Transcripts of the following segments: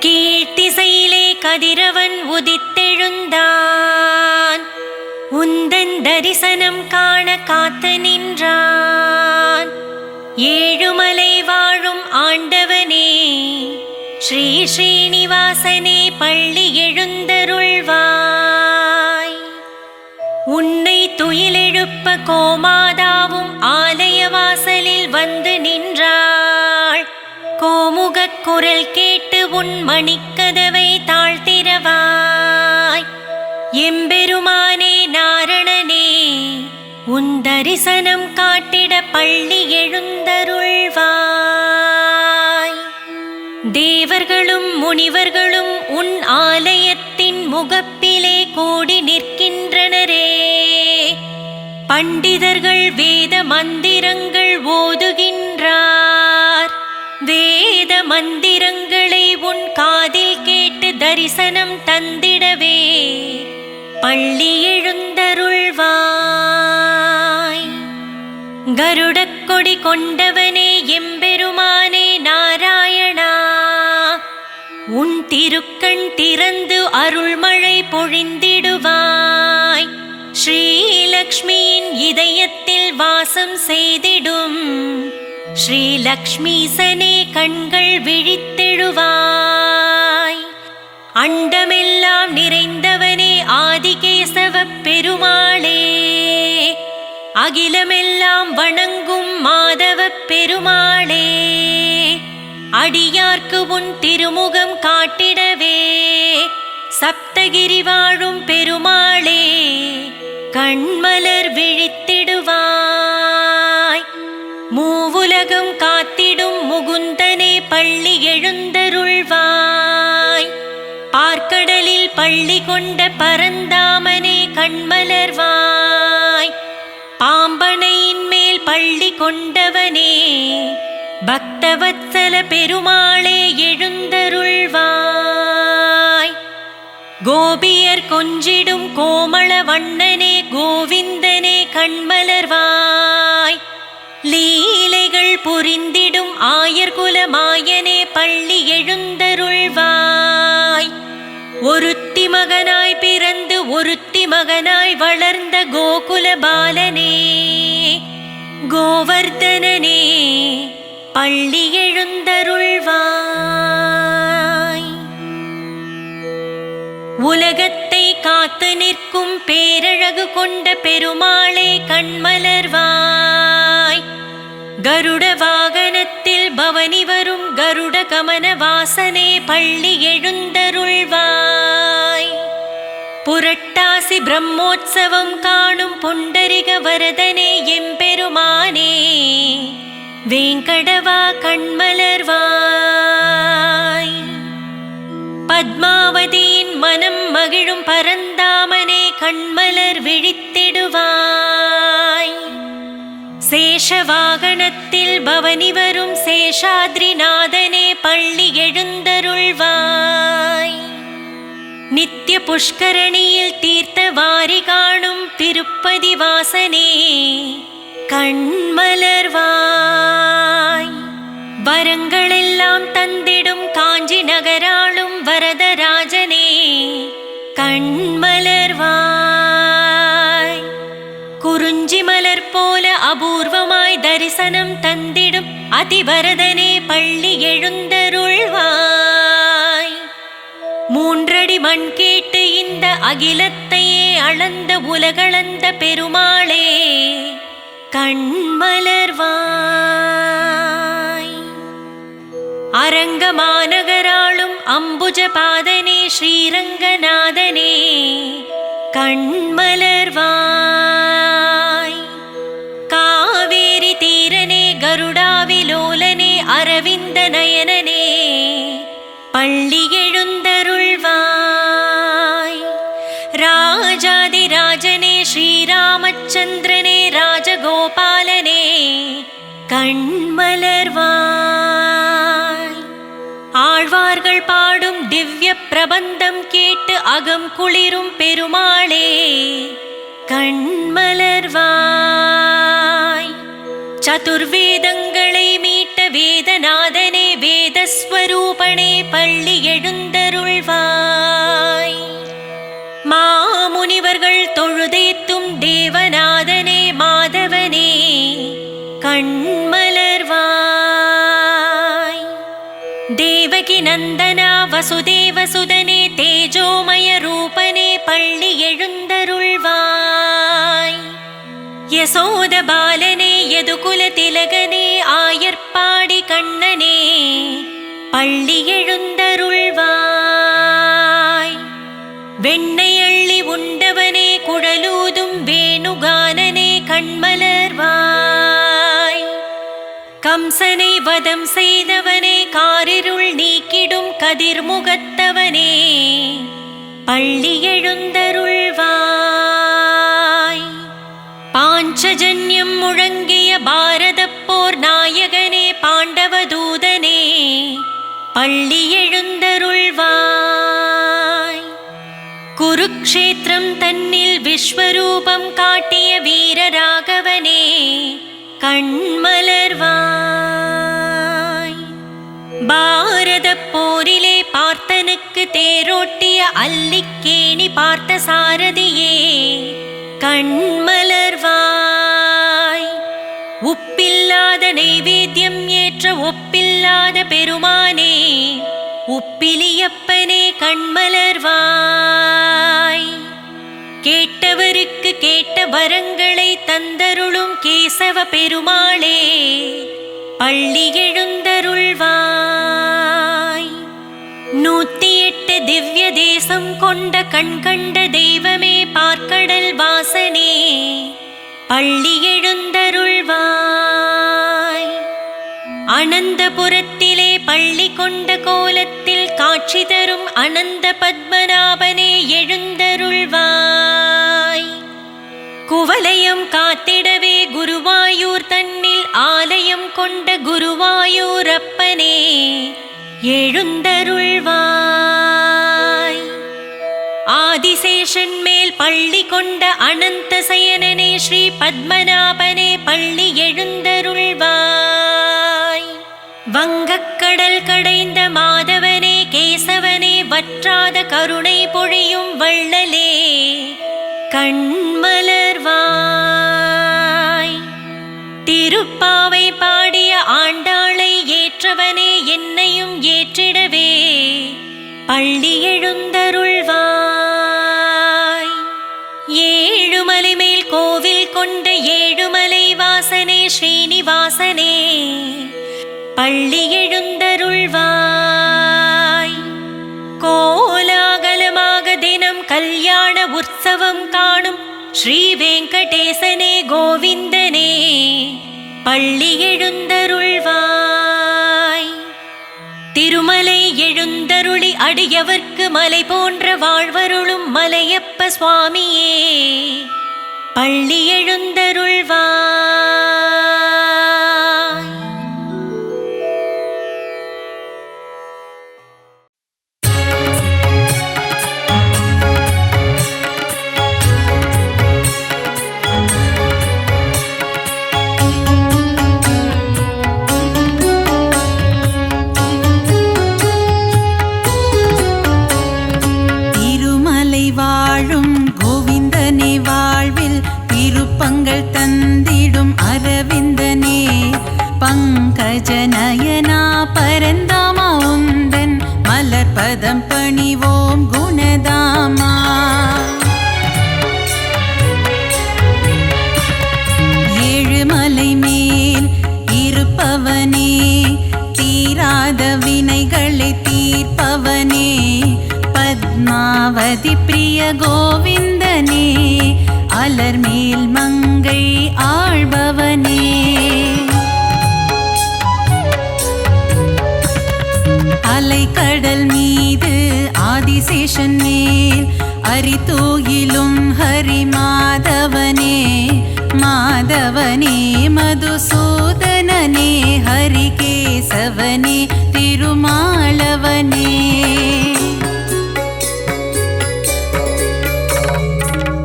கீழ்த்திசையிலே கதிரவன் உதித்தெழுந்தான். உந்தன் தரிசனம் காண காத்து நின்றான். ஏழுமலை வாழும் ஆண்டவனே, ஸ்ரீ ஸ்ரீனிவாசனே, பள்ளி எழுந்தருள்வாய். உன்னை துயிலெழுப்ப கோமாதாவும் ஆலய வாசலில் வந்து நின்றாள். கோமுகக் குரல் கேட்டு உன் மணிக்கதவை தாழ்த்திரவாய். எம்பெருமானே நாரணனே, உன் தரிசனம் காட்டிட பள்ளி எழுந்தருள்வாய். தேவர்களும் முனிவர்களும் உன் ஆலயத்தின் முகப்பிலே கூடி நிற்கின்றனரே. பண்டிதர்கள் வேத மந்திரங்கள் ஓதுகின்றார். வேத மந்திரங்களை உன் காதில் கேட்டு தரிசனம் தந்திடவே பள்ளி எழுந்தருள்வாய். கருடக் கொடி கொண்டவனே, எம்பெருமானே நாராயணா, உன் திருக்கண் திறந்து அருள்மழை பொழிந்திடுவாய். ஸ்ரீலக்ஷ்மியின் இதயத்தில் வாசம் செய்திடும் ஸ்ரீலக்ஷ்மீசனே, கண்கள் விழித்தெழுவாய். அண்டமெல்லாம் நிறைந்தவனே, ஆதிகேசவ பெருமாளே, அகிலமெல்லாம் வணங்கும் மாதவ பெருமாளே, அடியார்க்கு உன் திருமுகம் காட்டிடவே சப்தகிரி வாழும் பெருமாளே, கண்மலர் விழித்திடுவாய். மூவுலகம் காத்திடும் முகுந்தனே, பள்ளி எழுந்தருள்வாய். பார்க்கடலில் பள்ளி கொண்ட பரந்தாமனே, கண்மலர்வாய். பாம்பனையின் மேல் பள்ளி கொண்டவனே, பக்தவத்சல பெருமாளே, எழுந்தருள்வாய். கோபியர் கொஞ்சிடும் கோமள வண்ணனே, கோவிந்தனே, கண்மலர்வாய். லீலைகள் புரிந்திடும் ஆயர்குல மாயனே, பள்ளி எழுந்தருள்வாய். ஒருத்தி மகனாய் பிறந்து ஒருத்தி மகனாய் வளர்ந்த கோகுல பாலனே, கோவர்தனனே, பள்ளி எழுந்தருள்வாய். உலகத்தை காத்து நிற்கும் பேரழகு கொண்ட பெருமாளே, கண்மலர்வாய். கருட வாகனத்தில் பவனி வரும் கருட கமன வாசனே, பள்ளி எழுந்தருள்வாய். புரட்டாசி பிரம்மோற்சவம் காணும் புண்டரிக வரதனே, எம்பெருமானே, வேங்கடவா, கண்மலர்வாய். பத்மாவதியின் மனம் மகிழும் பரந்தாமனே, கண்மலர் விழித்திடுவாய். சேஷவாகனத்தில் பவனி வரும் சேஷாத்ரிநாதனே, பள்ளி எழுந்தருள்வாய். நித்திய புஷ்கரணியில் தீர்த்த வாரி காணும் திருப்பதி வாசனே, கண்மலர்வாய். வரங்களெல்லாம் தந்திடும் காஞ்சி நகராளும் வரதராஜனே, கண்மலர்வாய். குறிஞ்சி மலர் போல அபூர்வமாய் தரிசனம் தந்திடும் அதிவரதனே, பள்ளி எழுந்தருள்வாய். மூன்றடி மண் கேட்டு இந்த அகிலத்தையே அளந்த உலகளந்த பெருமாளே, கண்மலர்வாய். அரங்க மாநகராளும் அம்புஜ பாதனே, ஸ்ரீரங்கநாதனே, கண்மலர்வாய். காவேரி தீரனே, கருடாவிலோலனே, அரவிந்த நயனனே, பள்ளி எழுந்தருள்வாய். ராஜாதிராஜனே, ஸ்ரீராமச்சந்திரனே, ராஜகோபாலனே, கண்மலர்வாய். ஆழ்வார்கள் பாடும் திவ்ய பிரபந்தம் கேட்டு அகம் குளிரும் பெருமாளே கண்மலர்வாய். சதுர்வேதங்களை மீட்ட வேதநாதனே வேதஸ்வரூபனே பள்ளி எழுந்தருள்வாய். மாமுனிவர்கள் தொழுதேத்தும் தேவநாதனே மாதவனே கண்மலர்வாய். தேவகி நந்தனா வசுதேவசுதனே தேஜோமய ரூபனே பள்ளி எழுந்தருள்வாய். யசோத பாலனே யதுகுல திலகனே ஆயர்பாடி கண்ணனே பள்ளி எழுந்தருள்வாய். வெண்ணை அள்ளி உண்டவனே குழலூதும் வேணுகானனே கண்மலர்வாய். கம்சனை வதம் செய்தவனே காரிருள் நீக்கிடும் கதிர்முகத்தவனே பள்ளி எழுந்தருள்வாய். பாஞ்சஜன்யம் முழங்கிய பாரதப் போர் நாயகனே பாண்டவதூதனே பள்ளி எழுந்தருள்வாய். குருக்ஷேத்திரம் தன்னில் விஸ்வரூபம் காட்டிய வீரராகவனே கண்மலர்வாய். பாரதப் போரிலே பார்த்தனுக்கு தேரோட்டிய அல்லிக்கேணி பார்த்த சாரதியே கண்மலர்வாய். உப்பில்லாத நைவேத்தியம் ஏற்ற ஒப்பில்லாத பெருமானே உப்பிலியப்பனே கண்மலர்வாய். கேட்டவருக்கு கேட்ட வரங்களை தந்தருளும் கேசவ பெருமாளே பள்ளி எழுந்தருள்வாய். 108 திவ்ய தேசம் கொண்ட கண் கண்ட தெய்வமே பார்க்கடல் வாசனே பள்ளி எழுந்தருள்வாய். அனந்தபுரத்திலே பள்ளி கொண்ட கோலத்தில் காட்சி தரும் அனந்த பத்மநாபனே எழுந்தருள்வாய். குவலயம் காத்திடவே குருவாயூர் தன்னில் ஆலயம் கொண்ட குருவாயூரப்பனே எழுந்தருள்வாய். ஆதிசேஷன் மேல் பள்ளி கொண்ட அனந்த சயனனே ஸ்ரீ பத்மநாபனே பள்ளி எழுந்தருள்வாய். வங்கக்கடல் கடைந்த மாதவனே கேசவனே வற்றாத கருணை பொழியும் வள்ளலே கண்மலர்வாய். திருப்பாவை பாடிய ஆண்டாளை ஏற்றவனே என்னையும் ஏற்றிடவே பள்ளி எழுந்தருள்வாய். ஏழுமலை மேல் கோவில் கொண்ட ஏழுமலை வாசனே ஸ்ரீனிவாசனே பள்ளி எழுந்தருள்வாய். கோலாகலமாக தினம் கல்யாண உற்சவம் காணும் ஸ்ரீ வெங்கடேசனே கோவிந்தனே பள்ளி எழுந்தருள்வாய். திருமலை எழுந்தருளி அடியவர்க்கு மலை போன்ற வாழ்வருளும் மலையப்ப சுவாமியே பள்ளி எழுந்தருள்வாய். வாழும் கோவிந்தனே வாழ்வில் திருப்பங்கள் தந்திடும் அரவிந்தனே பங்கஜநயனா பரந்தாமா உந்தன் மலர்பதம் பணிவோம் குணதாமா. ஏழுமலை மேல் இருப்பவனே தீராத வினைகளை தீர்ப்பவனே பத்மாவதி பிரிய கோவிந்தனே அலர்மேல் மங்கை ஆழ்பவனே. அலைக்கடல் மீது ஆதிசேஷன் மேல் அரிதூயிலும் ஹரி மாதவனே மாதவனே மதுசூதன கண்ணனே ஹரிகேசவனே திருமாலவனே.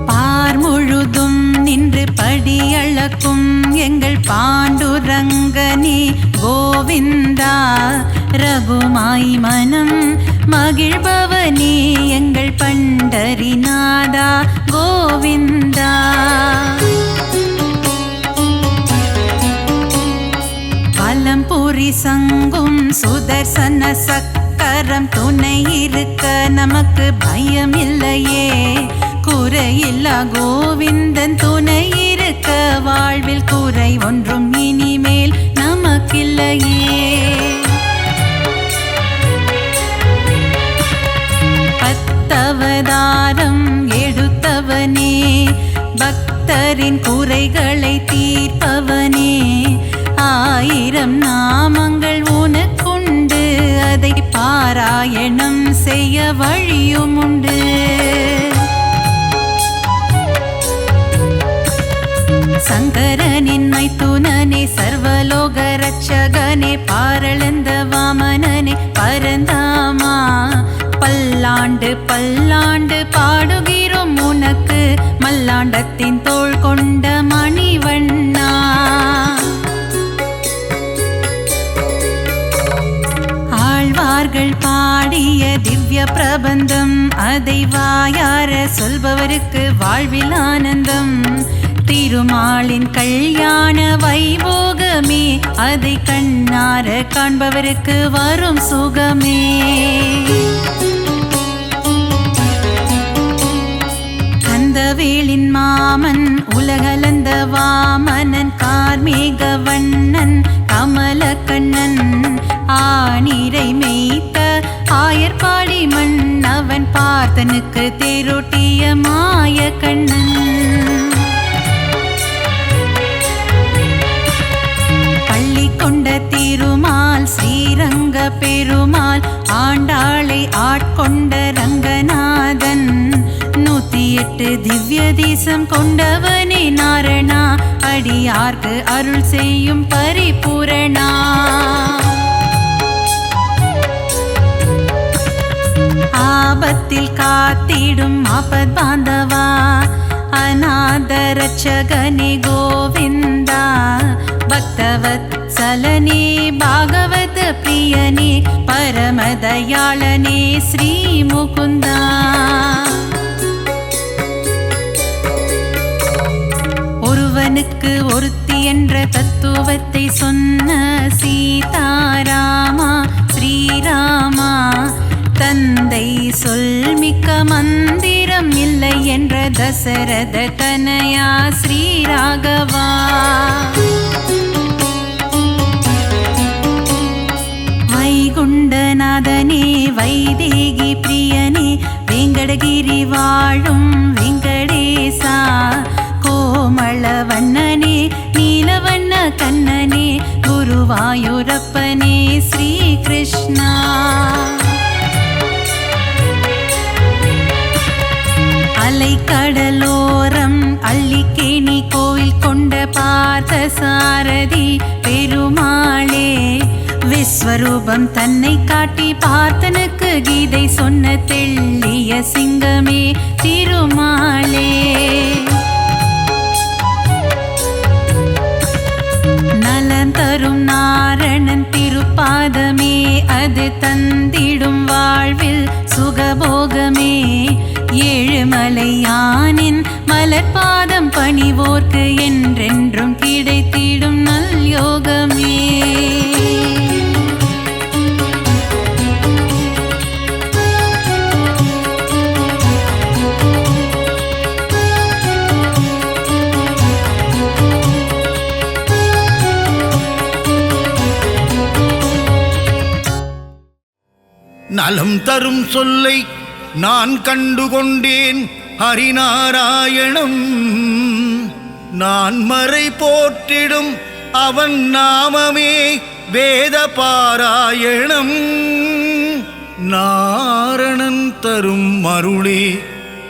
பார் முழுதும் நின்று படியளக்கும் எங்கள் பாண்டுரங்கனே கோவிந்தா. ரகுமாய் மனம் மகிழ்பவனே எங்கள் பண்டரிநாதா கோவிந்தா. பலம்புரி சங்கும் சுதர்சன சக்கரம் துணை இருக்க நமக்கு பயம் இல்லையே. குறையில்லா கோவிந்தன் துணை இருக்க வாழ்வில் குறை ஒன்றும் இனிமேல் நமக்கில்லையே. பத்தவதாரம் எடுத்தவனே பக்தரின் குறைகளை தீர்ப்பவனே. 1000 நாமங்கள் உனக்குண்டு அதை பாராயணம் செய்ய வழியும் உண்டு. சங்கரனின் மைத்துனனே சர்வலோக ரட்சகனே பாரளந்த வாமனனே பரந்தாமா. பல்லாண்டு பல்லாண்டு பாடுகிறோம் உனக்கு மல்லாண்டத்தின் தோள் கொண்ட மணிவண்ணா. ஆழ்வார்கள் பாடிய திவ்ய பிரபந்தம் அதை வாயார சொல்பவருக்கு வாழ்வில் ஆனந்தம். திருமாலின் கல்யாண வைபோகமே அதை கண்ணார காண்பவருக்கு வரும் சுகமே. கந்தவேலின் மாமன் உலகளந்த வாமனன் கார்மேக வண்ணன் கமல கண்ணன். ஆனிரை மேய்த்த ஆயர்பாடி மன்னவன் பார்த்தனுக்கு தேரோட்டிய மாய கண்ணன். பள்ளி கொண்ட திருமால் ஸ்ரீரங்க பெருமாள் ஆண்டாளை ஆட்கொண்ட ரங்கநாதன். 108 திவ்ய தேசம் கொண்டவனே நாரணா அடியார்க்கு அருள் செய்யும் பரிபூரணா. ஆபத்தில் காத்திடும் ஆபத் பாந்தவா அநாத ரட்சகனே கோவிந்தா. பக்தவத்சலனே பாகவத பிரியனே பரமதயாளனே ஸ்ரீ முகுந்தா. ஒருவனுக்கு ஒருத்தி என்ற தத்துவத்தை சொன்ன சீதாராமா ஸ்ரீராமா. தந்தை சொல்மிக்க மந்திரம் இல்லை என்ற தசரத தனயா ஸ்ரீராகவா. வைகுண்டநாதனே வைதேகி பிரியனே வெங்கடகிரி வாழும் வெங்கடேசா. கோமளவண்ணனே நீலவண்ண கண்ணனே குருவாயூரப்பனே ஸ்ரீ கிருஷ்ணா. அலைக்கடலோரம் அள்ளிக்கேணி கோவில் கொண்ட பார்த்த சாரதி பெருமாளே. விஸ்வரூபம் தன்னை காட்டி பார்த்தனுக்கு கீதை சொன்ன தெள்ளிய சிங்கமே திருமாலே. நலம் தரும் நாரணன் திருப்பாதமே அது தந்திடும் வாழ்வில் சுகபோகமே. ஏழுமலையானின் மலர்பாதம் பணிவோர்க்கு என்றென்றும் கிடைத்திடும் நல் யோகமே. நலம் தரும் சொல்லை நான் கண்டுகொண்டேன் ஹரிநாராயணம். நான் மறை போற்றிடும் அவன் நாமமே வேத பாராயணம். நாரணன் தரும் அருளே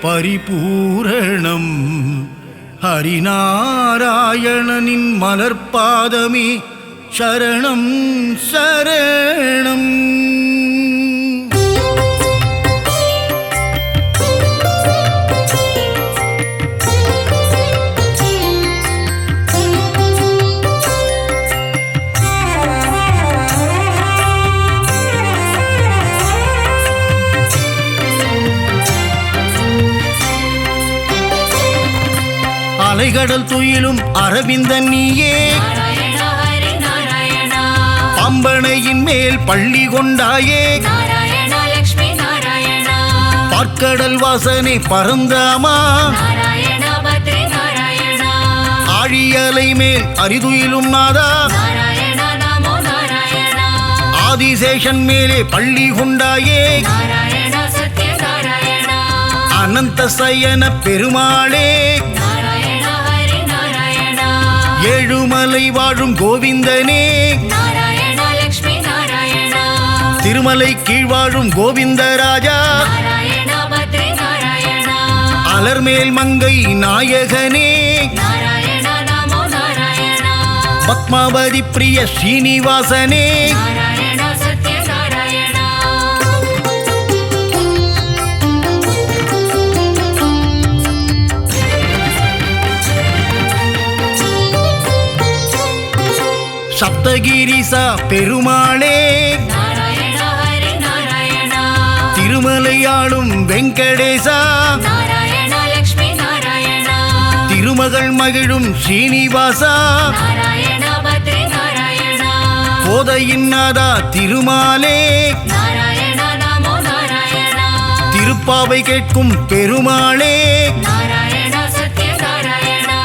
பரிபூரணம். ஹரிநாராயணனின் மலர்பாதமே சரணம் சரணம். அலைகடல் துயிலும் அரவிந்தன் நீயே, நாராயணா ஹரி நாராயணா. பாம்பனையின் மேல் பள்ளி கொண்டாயே, நாராயணா லக்ஷ்மி நாராயணா. பார்க்கடல் வாசனை பரந்தாமா, நாராயணா பத்ரி நாராயணா. ஆழியலை மேல் அரிதுயிலும் நாதா, நாராயணா நமோ நாராயணா. ஆதிசேஷன் மேலே பள்ளி கொண்டாயே, நாராயணா சத்ய நாராயணா. அனந்த சயன பெருமாளே, நாராயணா ஹரி நாராயணா. ஏழுமலை வாழும் கோவிந்தனே, நாராயணா லக்ஷ்மி நாராயணா. திருமலை கீழ் வாழும் கோவிந்தராஜா, நாராயணா பத்ரி நாராயணா. அலர்மேல் மங்கை நாயகனே, நாராயணா நமோ நாராயணா. பத்மாவதி பிரிய ஸ்ரீனிவாசனே, நாராயணா சத்ய நாராயணா. சப்தகிரிசா பெருமாளே, நாராயணா ஹரி நாராயணா. திருமலையாளும் வெங்கடேசா, நாராயணா லக்ஷ்மி நாராயணா. திருமகள் மகிழும் ஸ்ரீனிவாசா, நாராயணா பத்ரி நாராயணா. போதையின் நாதா திருமாலே, நாராயணா நமோ நாராயணா. திருப்பாவை கேட்கும் பெருமாளே, நாராயணா சத்ய நாராயணா.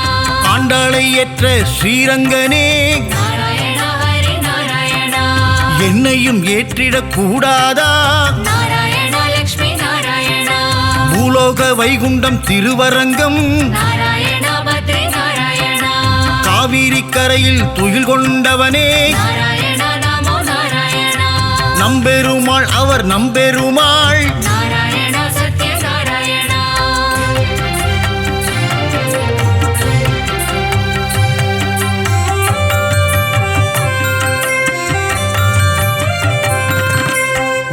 ஆண்டாளை ஏற்ற ஸ்ரீரங்கனே, நாராயணா ஹரி நாராயணா. என்னையும் ஏற்றிடக் கூடாதா, நாராயணா லக்ஷ்மி நாராயணா. பூலோக வைகுண்டம் திருவரங்கம், நாராயணா பத்ரி நாராயணா. காவிரி கரையில் துயில் கொண்டவனே, நாராயணா நமோ நாராயணா. நம்பெருமாள் அவர் நம்பெருமாள், நாராயணா சத்ய நாராயணா.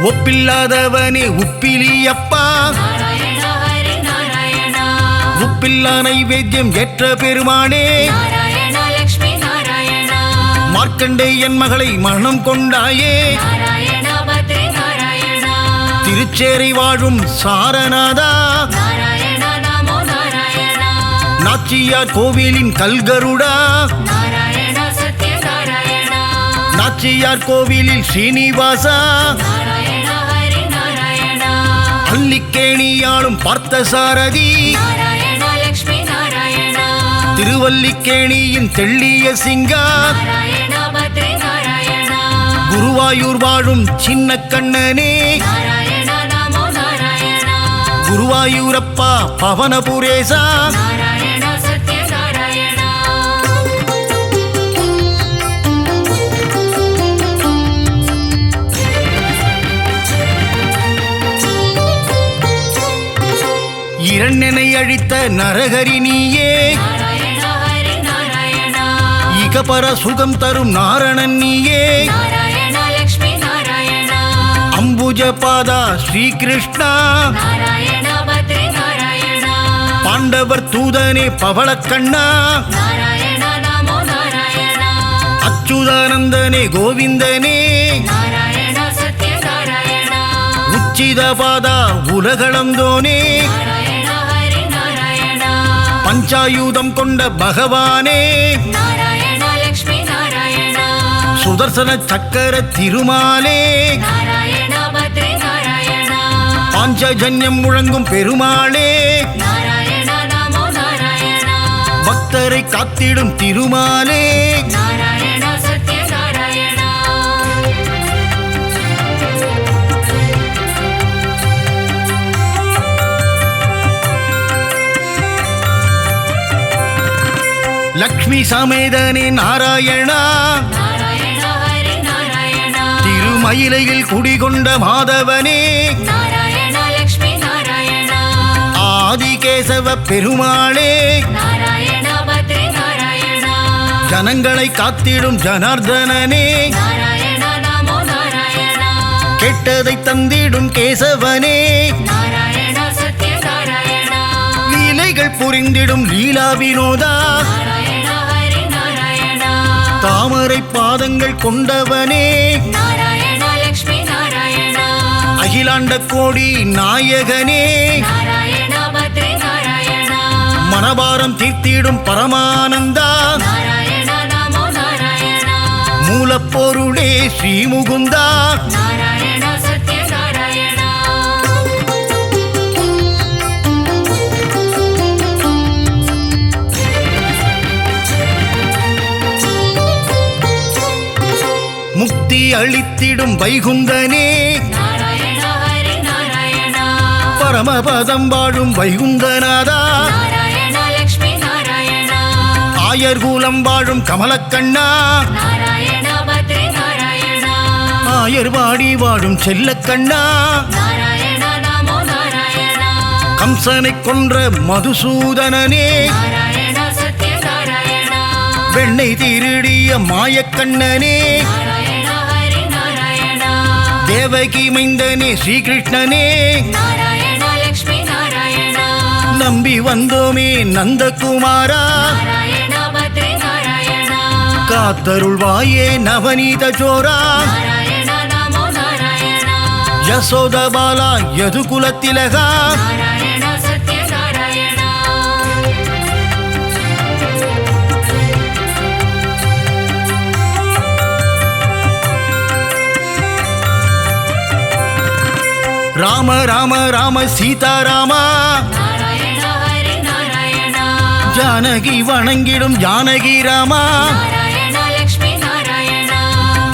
ஒப்பில்லாதவனே உப்பிலியப்பா, நாராயணா ஹரி நாராயணா. உப்பில்லா நைவேத்தியம் ஏற்ற பெருமானே, நாராயணா லக்ஷ்மி நாராயணா. மார்க்கண்டேயன் மகளை மனம் கொண்டாயே, நாராயணா பத்ரி நாராயணா. திருச்சேரை வாழும் சாரநாதா, நாராயணா நமோ நாராயணா. நாச்சியார் கோவிலின் கல்கருடா, நாராயணா சத்ய நாராயணா. நாச்சியார் கோவிலில் ஸ்ரீனிவாசா, நாராயணா ஹரி நாராயணா. அல்லிக்கேணியாளும் பார்த்தசாரதி, நாராயணா லக்ஷ்மி நாராயணா. திருவல்லிக்கேணியின் தெள்ளிய சிங்கா, நாராயணா பத்ரி நாராயணா. குருவாயூர் வாழும் சின்ன கண்ணனே, நாராயணா நமோ நாராயணா. குருவாயூரப்பா பவனபுரேசா, நாராயணா சத்ய நாராயணா. இரண்டனை அழித்த நரகரி நீயே, நாராயணா ஹரி நாராயணா. இகபர சுகம் தரும் நாரணன் நீயே, நாராயணா லக்ஷ்மி நாராயணா. அம்புஜ பாதா ஸ்ரீகிருஷ்ணா, நாராயணா பத்ரி நாராயணா. பாண்டவர் தூதனே பவளக்கண்ணா, நாராயணா நமோ நாராயணா. அச்சுதானந்தனே கோவிந்தனே, நாராயணா சத்ய நாராயணா. உச்சித பாதா உலகளந்தோனே, நாராயணா ஹரி நாராயணா. பஞ்சாயுதம் கொண்ட பகவானே, நாராயணா லக்ஷ்மி நாராயணா. சுதர்சன சக்கர திருமாலே, நாராயணா பத்ரி நாராயணா. பாஞ்சஜன்யம் முழங்கும் பெருமாளே, நாராயணா நமோ நாராயணா. பக்தரை காத்திடும் திருமாலே, நாராயணா சத்ய நாராயணா. லக்ஷ்மி சமேதனே நாராயணா, நாராயணா ஹரி நாராயணா. திருமயிலையில் குடிகொண்ட மாதவனே, நாராயணா லக்ஷ்மி நாராயணா. ஆதிகேசவ பெருமாளே, நாராயணா பத்ரி நாராயணா. ஜனங்களை காத்திடும் ஜனார்தனனே நாராயணா நமோ நாராயணா கெட்டதை தந்திடும் கேசவனே நாராயணா சத்ய நாராயணா லீலைகள் புரிந்திடும் லீலா வினோதா நாராயணா ஹரி நாராயணா தாமரை பாதங்கள் கொண்டவனே நாராயணா லக்ஷ்மி நாராயணா அகிலாண்ட கோடி நாயகனே நாராயணா பத்ரி நாராயணா மனபாரம் தீர்த்திடும் பரமானந்தா நாராயணா நமோ நாராயணா மூலப்பொருளே ஸ்ரீமுகுந்தா நாராயணா சத்ய நாராயணா முக்தி அளித்திடும் வைகுந்தனே நாராயணா ஹரி நாராயணா பரமபதம் வாழும் வைகுந்தநாதா நாராயணா லக்ஷ்மி நாராயணா ஆயர்கூலம் வாழும் கமலக்கண்ணா நாராயணா பத்ரி நாராயணா ஆயர்வாடி வாழும் செல்லக்கண்ணா நாராயணா நமோ நாராயணா கம்சனை கொன்ற மதுசூதனனே நாராயணா சத்ய நாராயணா வெண்ணை திருடிய மாயக்கண்ணனே நாராயணா ஹரி நாராயணா தேவகி மைந்தனே ஸ்ரீகிருஷ்ணனே நாராயணா லக்ஷ்மி நாராயணா நம்பி வந்தோமே நந்தகுமாரா நாராயணா பத்ரி நாராயணா காத்தருள்வாயே நவநீத ஜோரா நாராயணா நமோ நாராயணா யசோதபாலா யதுகுலத்திலகா நாராயணா சத்ய நாராயணா ராம ராம ராம சீதாராமா நாராயணா ஹரி நாராயணா ஜானகி வணங்கிடும் ஜானகி ராமா நாராயணா லக்ஷ்மி நாராயணா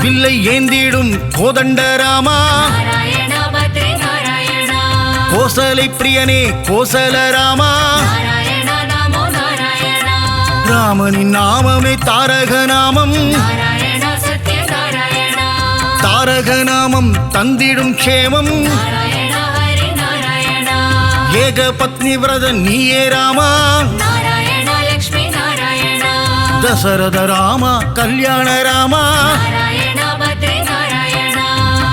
வில்லை ஏந்திடும் கோதண்டராமா நாராயணா பத்ரி நாராயணா கோசலை பிரியனே கோசல ராமா நாராயணா நமோ நாராயணா ராமனின் நாமமே தாரக நாமம் நாராயணா சத்ய நாராயணா தாரக நாமம் தந்திடும் க்ஷேமம் நாராயணா ஹரி நாராயணா ஏக பத்னி விரத நீயே ராமா நாராயணா லக்ஷ்மி நாராயணா தசரத ராமா கல்யாண ராமா நாராயணா பத்ரி நாராயணா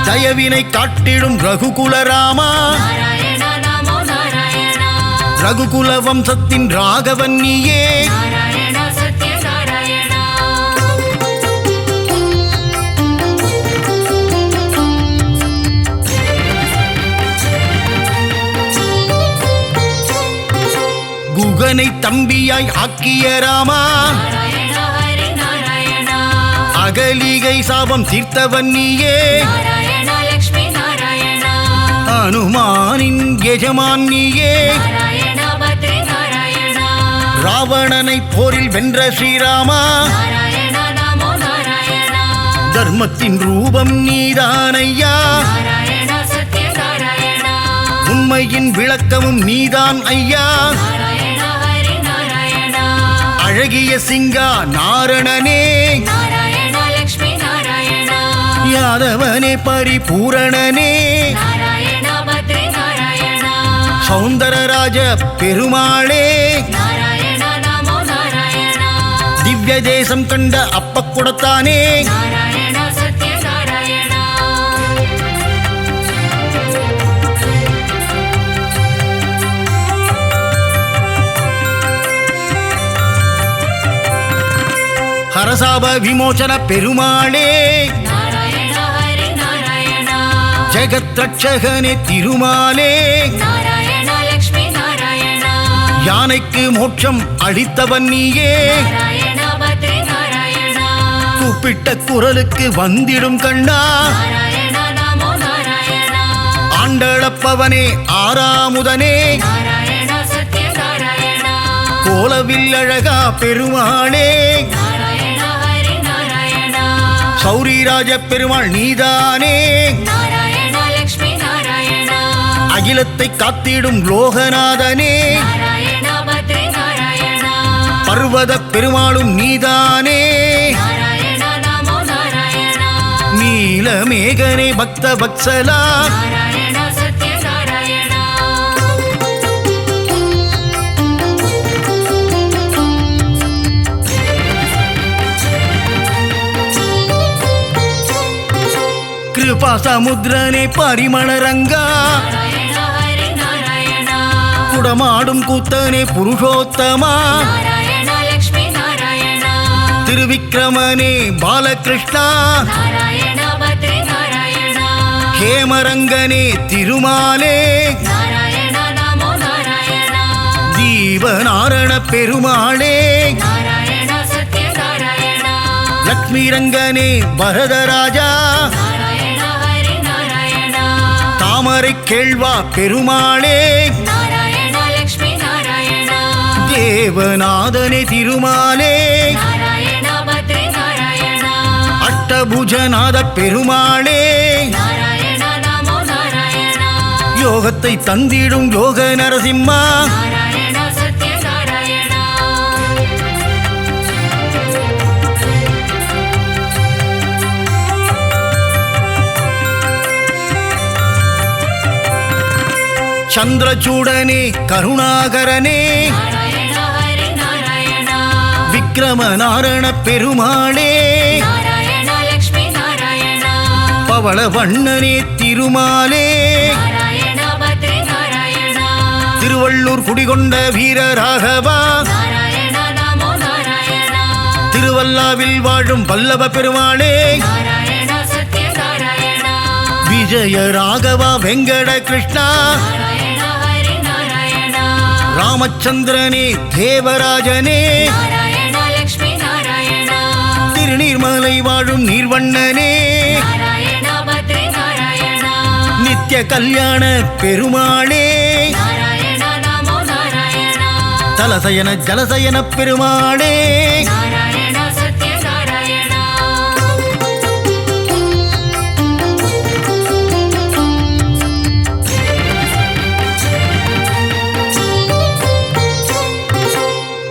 தயவினை காட்டிடும் ரகுகுல ராமா நாராயணா நமோ நாராயணா ரகுகுல வம்சத்தின் ராகவன் நீயே நாராயணா சத்ய நாராயணா குகனை தம்பியாய் ஆக்கிய ராமா நாராயணா ஹரி நாராயணா அகலிகை சாபம் தீர்த்தவன் நீயே நாராயணா லக்ஷ்மி நாராயணா அனுமானின் எஜமான் நீயே நாராயணா பத்ரி நாராயணா ராவணனை போரில் வென்ற ஸ்ரீராமா நாராயணா நமோ நாராயணா தர்மத்தின் ரூபம் நீதானையா நாராயணா சத்ய நாராயணா உண்மையின் விளக்கமும் நீதான் ஐயா நாராயணா ஹரி நாராயணா அழகிய சிங்கா நாரணனே நாராயணா லக்ஷ்மி நாராயணா யாதவனே பரிபூரணனே நாராயணா பத்ரி நாராயணா சௌந்தரராஜ பெருமாளே நாராயணா நமோ நாராயணா திவ்ய தேசம் கண்ட அப்பக்குடத்தானே நாராயணா சத்ய நாராயணா ஹரசாப விமோசன பெருமாளே நாராயணா ஹரி நாராயணா ஜெகத் ரட்சகனே திருமாலே நாராயணா லக்ஷ்மி நாராயணா யானைக்கு மோட்சம் அளித்தவன் நீயே நாராயணா பத்ரி நாராயணா கூப்பிட்ட குரலுக்கு வந்திடும் கண்ணா நாராயணா நமோ நாராயணா ஆண்டளப்பவனே ஆறாமுதனே நாராயணா சத்ய நாராயணா கோலவில் அழகா பெருமாளே நாராயணா ஹரி நாராயணா சௌரிராஜ பெருமாள் நீதானே நாராயணா லக்ஷ்மி நாராயணா அகிலத்தை காத்திடும் லோகநாதனே நாராயணா பத்ரி நாராயணா பர்வத பெருமாளும் நீதானே நாராயணா நமோ நாராயணா நீலமேகனே பக்த வத்சலா நாராயணா சத்ய நாராயணா கிருபாசமுத்ரனே பரிமளரங்கா நாராயண ஹரி நாராயண குடமாடும் கூத்தனே புருஷோத்தமா நாராயண லக்ஷ்மி நாராயண திருவிக்கிரமனே பாலகிருஷ்ணா நாராயண பத்ரி நாராயண ஹேமரங்கனே திருமாலே நாராயண நமோ நாராயண தீவநாரண பெருமாளே நாராயண சத்ய நாராயண லக்ஷ்மிரங்கனே வரதராஜா நாராயண ஹரி நாராயண தாமரை கேள்வா பெருமாளே நாராயண லக்ஷ்மி நாராயண தேவநாதனே திருமாலே நாராயண பத்ரி நாராயண அஷ்டபுஜநாத பெருமாளே நாராயண நமோ நாராயண யோகத்தை தந்திடும் யோக நரசிம்மா நாராயண சத்ய நாராயண சந்திரசூடனே கருணாகரனே நாராயண ஹரி நாராயண விக்ரமநாரண பெருமாளே நாராயண லக்ஷ்மி நாராயண பவள வண்ணனே திருமாலே நாராயண பத்ரி நாராயண திருவள்ளூர் குடிகொண்ட வீரராகவா நாராயண நமோ நாராயண திருவல்லாவில் வாழும் வல்லப பெருமாளே நாராயண சத்ய நாராயண விஜய ராகவா வெங்கட கிருஷ்ணா நாராயண ஹரி நாராயண ராமச்சந்திரனே தேவராஜனே நாராயண லக்ஷ்மி நாராயண திருநீர்மலை வாழும் நீர்வண்ணனே நாராயண பத்ரி நாராயண நித்திய கல்யாண பெருமாளே நாராயண நமோ நாராயண தலசயன ஜலசயன பெருமாளே நாராயண சத்ய நாராயண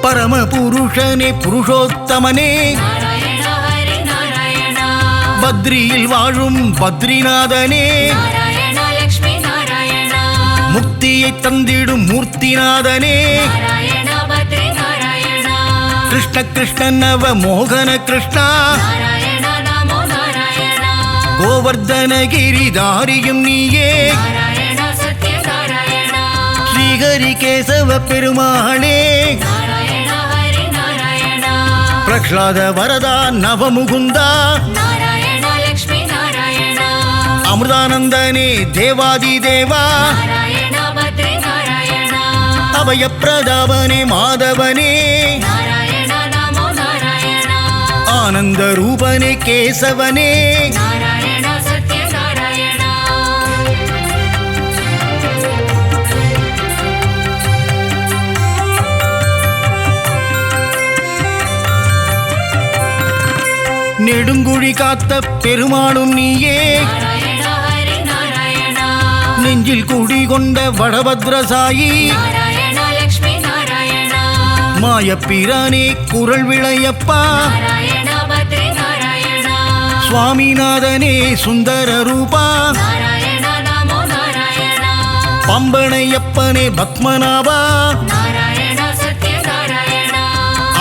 பரம புருஷனே புருஷோத்தமனே நாராயண ஹரி நாராயண பத்ரியில் வாழும் பத்ரிநாதனே நாராயண லக்ஷ்மி நாராயண முக்தியை தந்திடும் மூர்த்திநாதனே நாராயண பத்ரி நாராயண கிருஷ்ண கிருஷ்ண நவ மோகன கிருஷ்ணா நாராயண நமோ நாராயண கோவர்தனகிரிதாரியும் நீயே நாராயண சத்ய நாராயண ஸ்ரீஹரி கேசவ பெருமாளே நாராயண ஹரி நாராயண பிரஹ்லாத வரதா நவமுகுந்தா நாராயண லக்ஷ்மி நாராயண அமிர்தானந்தனே தேவாதி தேவா நாராயண பத்ரி நாராயண அபயப்பிரதாபனே மாதவனே நாராயண நமோ நாராயண ஆனந்த ரூபனே கேசவனே நாராயண சத்ய நாராயண நெடுங்குழி காத்த பெருமாளும் நீயே நாராயண ஹரி நாராயண நெஞ்சில் குடிகொண்ட வடபத்ரசாயி நாராயண லக்ஷ்மி நாராயண மாயப்பிரானே குரல் விளையப்பா நாராயண பத்ரி நாராயண சுவாமிநாதனே சுந்தர ரூபா நாராயண நமோ நாராயண பம்பனையப்பனே பத்மநாபா நாராயண சத்ய நாராயண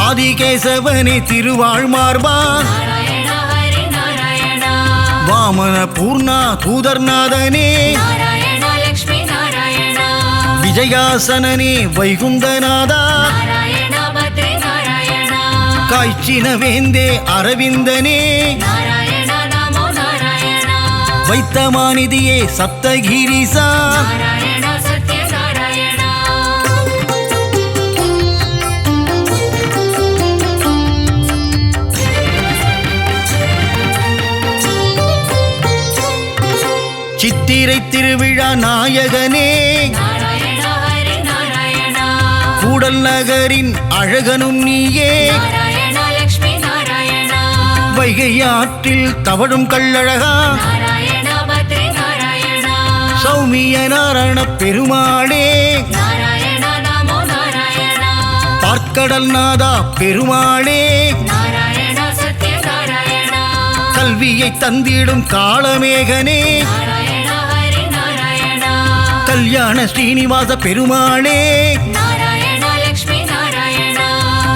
ஆதிகேசவனே திருவாழ்மார்பா நாராயண ஹரி நாராயண வாமன பூர்ணா தூதர்நாதனே நாராயண லக்ஷ்மி நாராயண விஜயாசனனே வைகுந்தநாதா நாராயண பத்ரி நாராயண காய்ச்சின வேந்தே அரவிந்தனே நாராயண நமோ நாராயண வைத்தமானிதியே சப்தகிரிசா நாராயண சத்ய நாராயண சித்திரை திருவிழா நாயகனே நாராயண ஹரி நாராயண கூடல் நகரின் அழகனும் நீயே நாராயண லக்ஷ்மி நாராயண வைகை ஆற்றில் தவழும் கள்ளழகா நாராயண பத்ரி நாராயண சௌமிய நாராயண பெருமாளே நாராயண நமோ நாராயண பார்க்கடல் நாதா பெருமாளே நாராயண சத்ய நாராயண கல்வியை தந்திடும் காளமேகனே நாராயண ஹரி நாராயண கல்யாண ஸ்ரீனிவாச பெருமாளே நாராயண லக்ஷ்மி நாராயண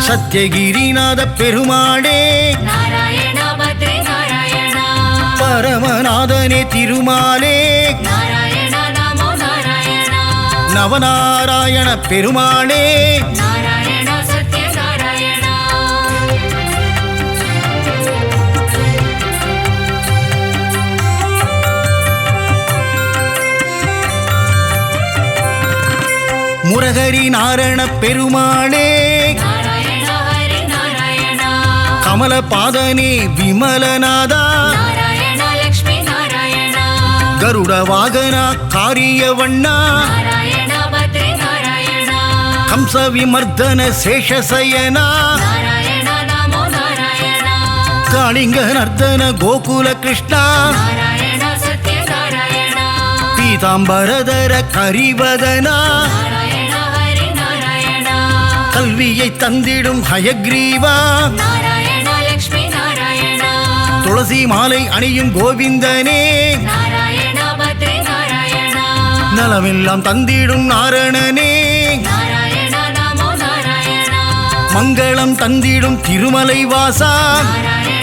சத்யகிரிநாத பெருமாளே நாராயண பத்ரி நாராயண பரமநாத நாதனே திருமாலே நாராயண நமோ நாராயண நவநாராயண பெருமாளே நாராயண சத்ய நாராயண முரகரி நாரண பெருமாளே நாராயண ஹரி நாராயண கமல பாதனே விமலநாதா நாராயண லக்ஷ்மி நாராயண கருட வாகனா காரியவண்ணா நாராயண பத்ரி நாராயண கம்ச விமர்தன சேஷசயனா நாராயண நமோ நாராயண காளிங்க நர்தன கோகுல கிருஷ்ணா நாராயண சத்ய நாராயண பீதாம்பரதர கரிவதனா நாராயண ஹரி நாராயண கல்வியை தந்திடும் ஹயக்ரீவா நாராயண லக்ஷ்மி நாராயண துளசி மாலை அணியும் கோவிந்தனே நாராயண பத்ரி நாராயண நலமெல்லாம் தந்திடும் நாரணனே நாராயண நமோ நாராயண மங்களம் தந்திடும் திருமலை வாசா நாராயண